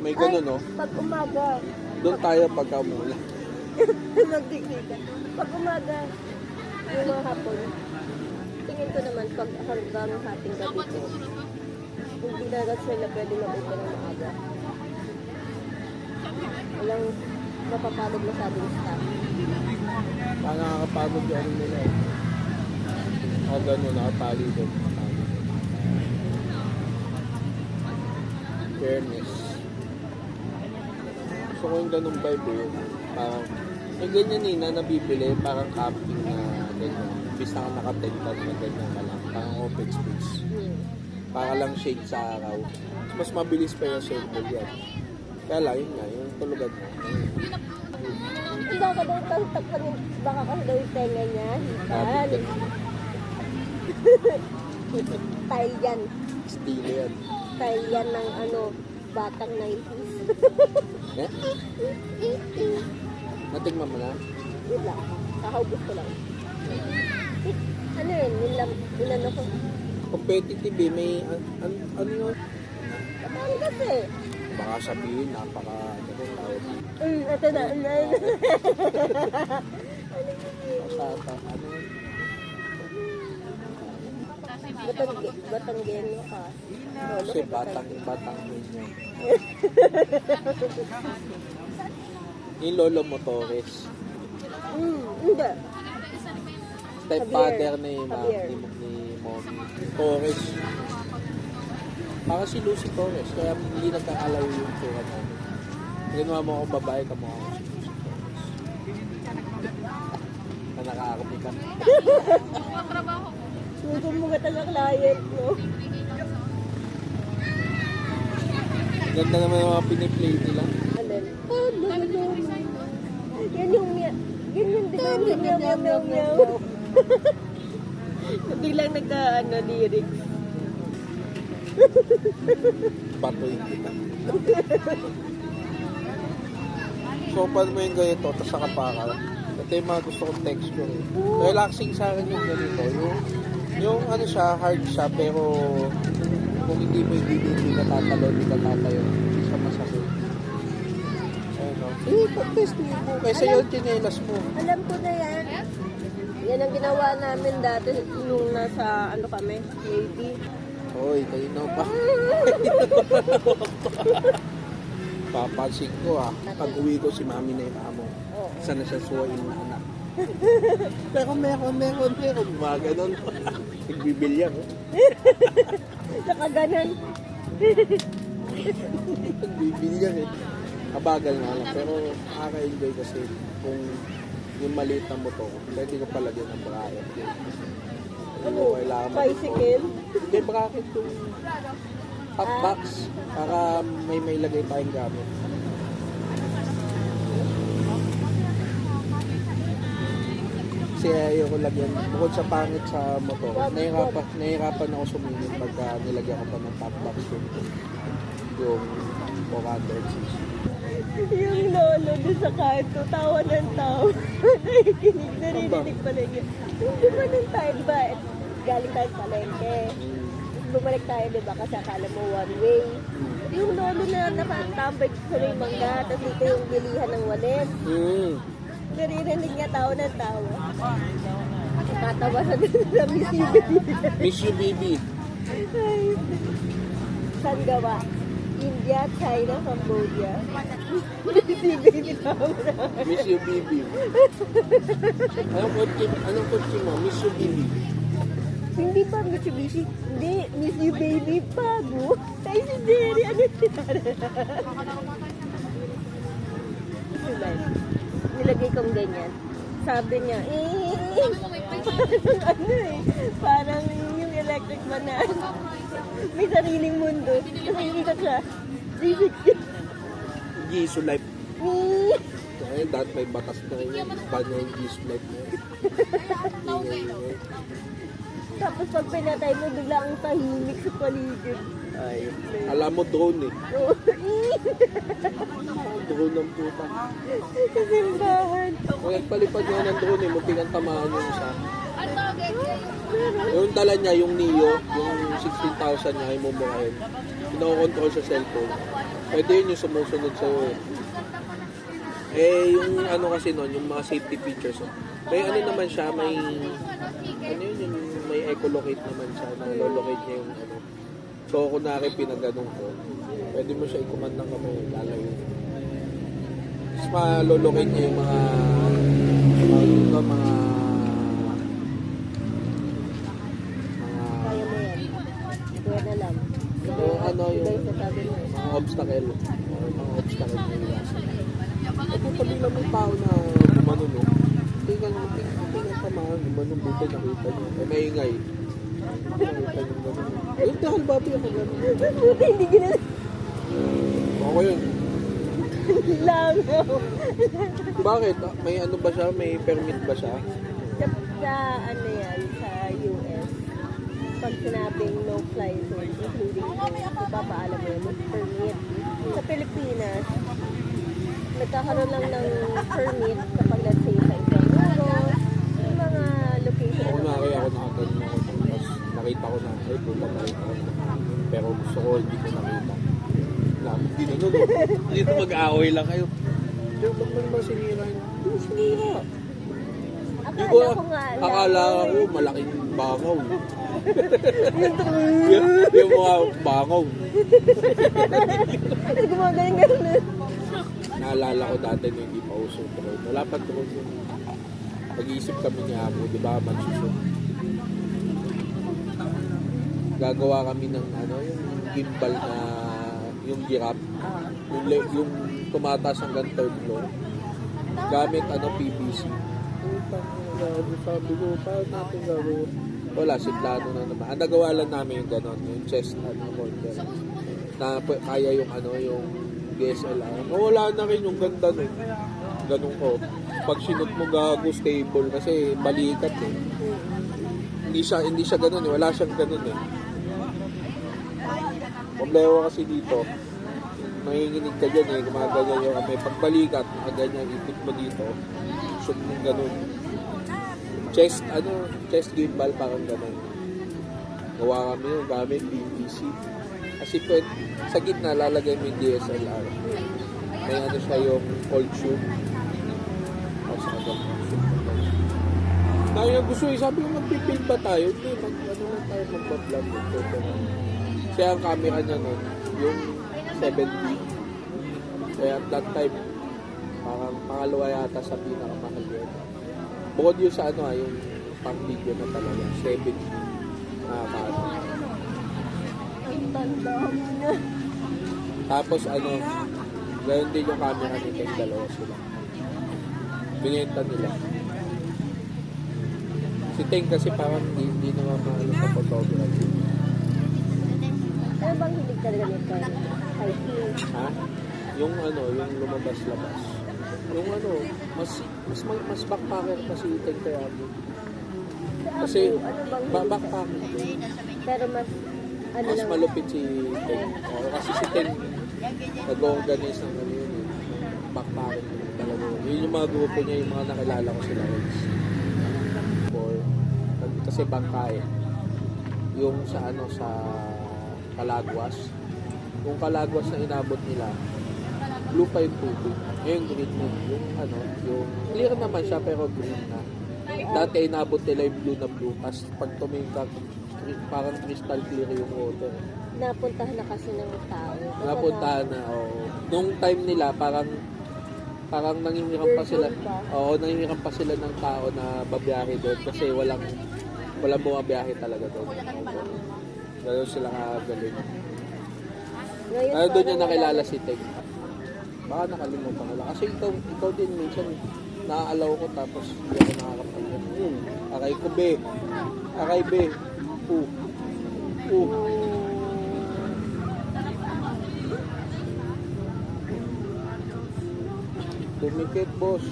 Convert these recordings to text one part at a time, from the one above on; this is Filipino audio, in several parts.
May ganun, no? Pag umaga. Doon tayo pagka umulan. Magdikdikan. Pag umaga, yung mga hapon, tingin ko naman pag hanggang hating gabi ko, hindi na sila pwede mag-open ng maaga. Walang mapapagod masyadong staff. Parang nakakapagod yung ano nila eh. O gano'n, nakapali doon. Fairness. Gusto ko yung ganung vibe eh. Parang, yung ganyan eh, na nabibili, parang camping na ganyan. Imbis na naka-tent na ganyan ka lang. Parang open space. Para lang shade sa araw. Mas mabilis pa yung shade mo yan. Kaya lang, yun nga, yung tulugan mo. Baka daw tagtapan, baka kasi daw yung tenga niya. Hitan. Style yan. Stilo yan. Style yan ng ano, batang 90s. Eh? Natingman mo na? Yun lang. Kakaubos ko lang. Ano yun? Yun ano ko. Competitive eh. May, ano yun? Kapag kasi. Baka sabihin, napaka, ano tawag. Ito na. Ano yun? Batanggenyo ka. Kasi batang yun. Yung lolo mo, Torres. Hindi. Stepfather ni Javier. Mommy. Torres. Parang si Lucy Torres. Kaya hindi nagkakalaw yung tura namin. Ginawa mo akong babae, kamukha ko si Lucy Torres. Na nakakapi ka. Sumugat ang client, no? Ganda naman yung mga piniplay nila. Alin? Yan yung yan yung di ba yung meow. Biglang nagka lyrics. Batoy kita. So, paano mo yung ganito, tapos nakapakal? Ito yung mga gusto kong texture eh. Relaxing sa akin yung ganito. Yung ano siya, hard siya, pero kung hindi mo hindi ka tatalo, hindi ka tatayo. Hindi siya masakit. Ayun o. Pag-test mo. Kaysa yung chinelas mo. Alam ko na yan. Yan ang ginawa namin dati nung nasa ano kami, Navy. Hoy, kayo na pa. Papansin ko ah. Pag uwi ko si mami na yung amo. Sana siya suwain na anak. Pero meron. Mga ganon. Nagbibilyang. Saka ganun. Nagbibilyang eh. Kabagal nga lang. Pero nakaka-enjoy kasi kung yung maliit na motor, pwede ko palagyan ng bracket. Ano? Kailangan Bicycle? Hindi, bracket yung hot box para may lagay tayong gamit. Kasi ayoko lagyan. Bukod sa pangit sa motor, nahihirapan ako sumingit pagka nilagyan ko pa ng top box yung 400cc. Yung lolo doon sa kanto, tawa ng tawa. Narinig pala niya. Yung bumanan tayo, diba? Galing tayo sa palengke. Bumalik tayo, diba? Kasi akala mo one way. Yung lolo na nakatambay sa may mangga, tapos dito yung bilihan ng walis. Naririnig niya tawa ng tawa. Nakatawa sa Miss You Baby. Miss You Baby. Saan gawa? India, China, Cambodia. Miss You Baby tawa na. Miss You Baby. Anong kotse mo? Miss You Baby. Hindi pa Mitsubishi. Hindi, Miss You Baby bago. Ay si Jerry, ano siya? Nilagay kong ganyan. Sabi niya, parang yung electric man na may sariling mundo. Tapos ikikot siya. 360. Gisu Life. Kaya dahil may batas na rin yung ban na yung Gisu Life mo. Tapos pag pinatay mo, bigla ang tahimik sa paligid. Ay, alam mo drone eh. Drone ng puta. Kasimbahan. Kung nagpalipad nga ng drone eh, muntikan tamaan yung isa. Yung dala niya, yung Neo, yung 16,000 niya ay mumurahin. Pinakokontrol sa cellphone. Pwede yun yung sumusunod sa'yo eh. Eh, yung ano kasi nun, yung mga safety features. Oh. May ano naman siya, may, ano yun, yung may echolocate naman siya, nalolocate niya yung ano. So, kunwari pinagganong ko, pwede mo siya i-command ng kamay, lalayo. Tapos malolocate niya yung mga Kaya mo yan. Kuya na lang. yung ano, Iba yung yung sasabi mo. mga obstacle. Mga obstacle na iwasan. At yung pabila mo tao na gumano, no? Tingnan pa mga gumano, buti nakita niyo. Eh, maingay. Nakita niyo gano'n. Yung dahil babi ako gano'n. Hindi ginala. Ako yun. Lang. Bakit? May ano ba siya? May permit ba siya? Sa ano yan, sa US, pag sinabing no fly zone, including ipapaalam mo yun, may permit. Sa Pilipinas, nagkakaroon lang ng permit kapag let's say sa isang laro, yung mga location. Ako na kaya ako nakagano ako. Tapos nakita ko na, ay puta nakita ko na. Pero gusto ko hindi ko nakita. Hindi na nun. Hindi na mag-aaway lang kayo. Pero ba't mo naman sinira yun? Hindi sinira. Hindi ko, Akala ko nga lang. akala ko malaking bangaw. yung mga bangaw. Gumagaling gano'n. Naalala ko dati na hindi pa uso drone. Wala pa drone yun. Pag-iisip kami ni Amo, di ba, magsushoot. Gagawa kami ng ano, yung gimbal na yung giraffe. Yung tumataas hanggang third floor. Gamit ano, PVC. Sabi ko, paano natin gagawin? Wala, si plano na naman. Ang nagawa lang namin yung gano'n, yung chest ano, model. Na kaya yung ano, yung DSLR. Wala na rin yung ganda nun. Ganun ko. Pag sinot mo gago stable kasi balikat eh. Hindi siya ganun eh. Wala siyang ganun eh. Problema kasi dito, nanginginig ka dyan eh. Gumaganyan yung may pagbalikat, ganyan, ipit mo dito. Shoot mo ganun. Chest gimbal parang ganun. Gawa kami yung gamit PVC. Kasi pwede, sa gitna lalagay mo yung DSLR. May ano siya yung cold shoe. Tapos agad shoot. Tayo na gusto eh. Sabi ko magpipil ba tayo? Hindi, ano lang tayo magpa-vlog. Kasi ang camera niya nun, yung 7D. Kaya at that time, parang pangalawa yata sa pinakamahal yun. Bukod yun sa ano yung pang video na talaga, 7D. Nakakaano. Ang tanda mo na. Tapos ano, ganoon din yung camera ni Ken, dalawa sila. Binenta nila. Si Teng kasi parang hindi naman maano sa photography. Ano bang hilig talaga nito? Hiking. Ha? Yung ano, yung lumabas-labas. Yung ano, mas backpacker pa si Teng kaya mo. Kasi Ano bang hilig? backpacker. Pero mas ano Mas lang. malupit si Teng. Oo, kasi si Teng nag-organize ng ano yun eh. Backpacking talaga. Yun yung mga grupo niya, yung mga nakilala ko sila. Kasi bangka eh. Yung sa ano, sa Calagwas. Yung Calagwas na inabot nila, blue pa yung tubig. Ngayon green na. Yung ano, yung clear naman siya pero green na. Dati inabot nila yung blue na blue. Tapos pag tumingin ka, parang crystal clear yung water. Napuntahan na kasi ng tao. Napuntahan na, oo. Nung time nila, parang nangingiram pa sila. Oo, nangingiram pa sila ng tao na babiyahe doon kasi walang bumabiyahe talaga doon. Gano'n sila kagaling. Ngayon, Kaya doon niya parang nakilala wala si Teng. Baka nakalimutan ko lang. Kasi ikaw din minsan naaalaw ko tapos hindi ako nakakapagyan. Akay ko be. Akay be. Tumikit, boss.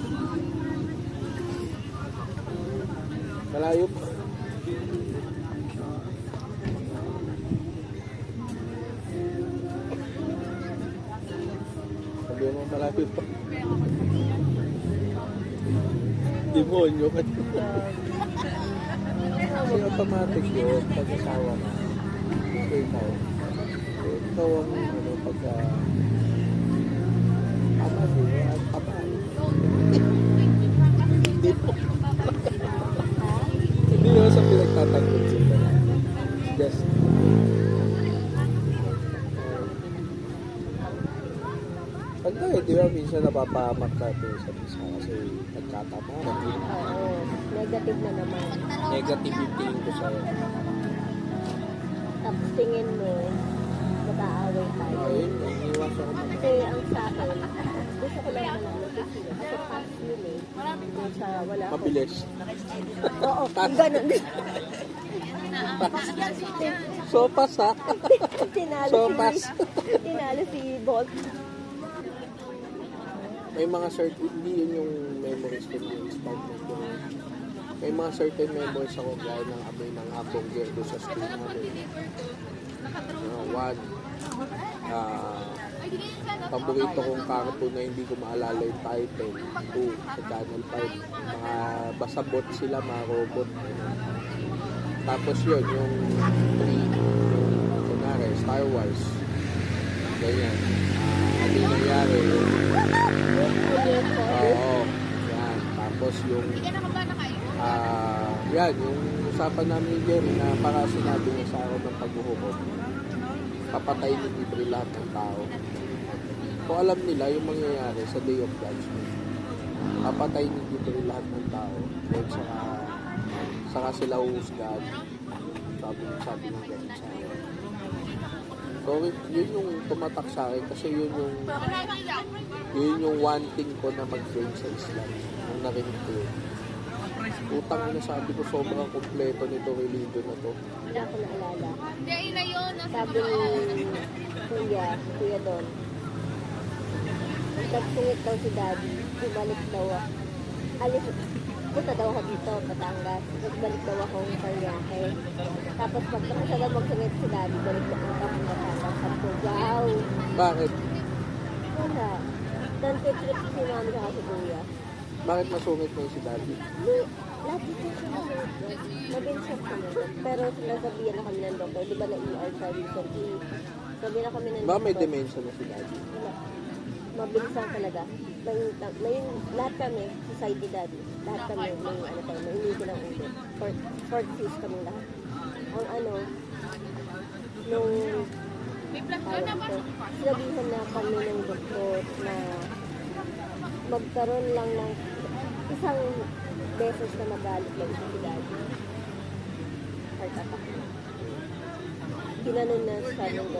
Malayo pa. Sabi mo malayo pa. Demonyo ka. Kasi automatic yun. Pag-asawa na. Ikaw ang pagka sa pinagtatanggol sila. Just, ano eh, di ba minsan napapahamak natin sa isa kasi nagkatama. Oo, negative na naman. Negative yung tingin ko sa'yo. Tapos tingin mo, mag-aaway tayo. Ayun, iniwasan ko naman. Kasi ang sa akin, gusto ko lang malaman kasi kasi pass yun eh. Yung sa wala ko. Mabilis. Oo, ganun. Sopas ha? Sopas. Tinalo si Bolt. May mga certain, hindi yun yung memories ko yung excitement ko. May mga certain memories ako gaya ng amoy ng hamburger doon sa school namin. One, paborito kong cartoon na hindi ko maalala yung title. Two, sa Channel 5. Mga basabot sila, mga robot. Tapos yun, yung three, yung kunwari, Star Wars. Ganyan. Ano yung nangyari? Oo. Yan. Tapos yung yan, yung usapan namin ni Jerry na para sinabi niya sa akin ng paghuhukom. Papatay ni libre lahat ng tao. Kung alam nila yung mangyayari sa Day of Judgment, papatay ni libre lahat ng tao. Then saka sila uhusgahan. Sabi ng ganun sa akin. So, yun yung tumatak sa akin kasi yun yung one thing ko na mag-join sa Islam. Nung narinig ko yun. Utang na sabi ko sobrang kompleto nito religion na to. Wala ko naalala. Sabi ni Kuya Don, nagtungit daw si Daddy, bumalik daw ako. Alis, punta daw ako dito, Batangas. Nagbalik daw akong Paranaque. Tapos pagkakasa daw magtungit si Daddy, balik daw akong Batangas. Sabi ko, wow! Bakit? Wala. Trip si Mami sa si Kuya. Bakit masungit mo yung si Daddy? Lagi ko sinasunod. Mabilis kami. Pero sinasabihan na kami ng doktor. Di ba na ER sa recently? Sabi na kami ng Ba may dementia na si Daddy? Wala. Mabilis lang talaga. May lahat kami, society daddy. Lahat kami, may inigil ang ulo. Short fuse kami lahat. Ang nung sinabihan na kami ng doktor na magkaroon lang ng isang beses na magalit lang si Daddy. Heart attack. Ginanon na sa ng doktor.